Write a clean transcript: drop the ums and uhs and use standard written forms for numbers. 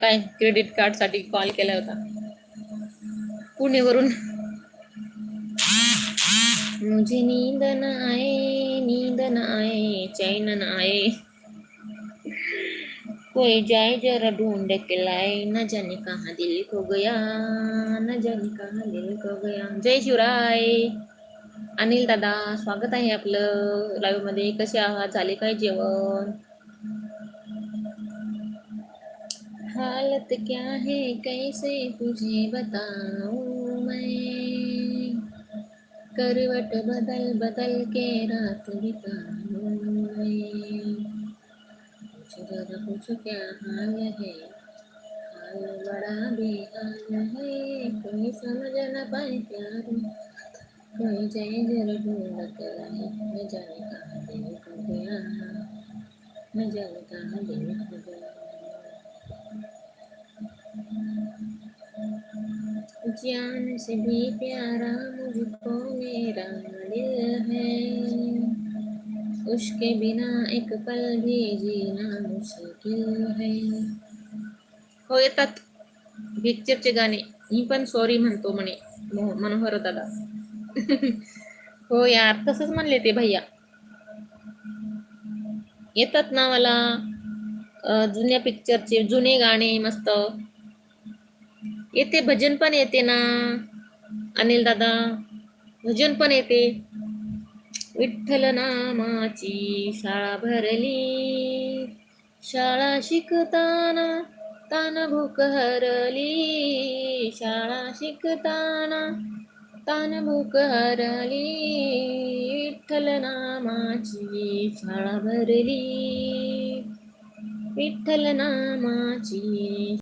काय credit card साठी call केला होता पुणेवरून. मुझे नींद न आए चैन न आए, कोई जाए जरा ढूंढ के लाए, न जाने कहाँ दिल खो गया, न जाने कहाँ दिल खो गया. जय शिवराय. अनिल दादा स्वागत आहे आपलं लाईव्ह मध्ये. कसे आहात? झाले काय जेवण? हालत क्या है कैसे तुझे बताऊं मैं, करवट बदल बदल के रात बिताऊं मैं, मुझे जरा पूछ क्या हाल है, हाल बड़ा बेहाल है, कोई समझ न पाए प्यार, कोई जाए जरा ढूंढ कर लाए, न जाने कहाँ दिल खो गया, न जाने कहाँ दिल खो गया. जान से भी प्यारा मुझको मेरा दिल है, उसके बिना एक पल भी जीना मुश्किल है. हो येतात पिक्चरचे गाणे. मी पण सॉरी म्हणतो म्हणे मनोहर दादा. हो यार तसंच म्हणले ते भैया. येतात ना मला जुन्या पिक्चरचे जुने गाणे मस्त येते. भजन पण येते ना अनिल दादा, भजन पण येते. विठ्ठल नामाची शाळा भरली, शाळा शिकताना तान भूक हरली, शाळा शिकताना तान भूक हरली, विठ्ठल नामाची शाळा भरली, विठ्ठल नामाची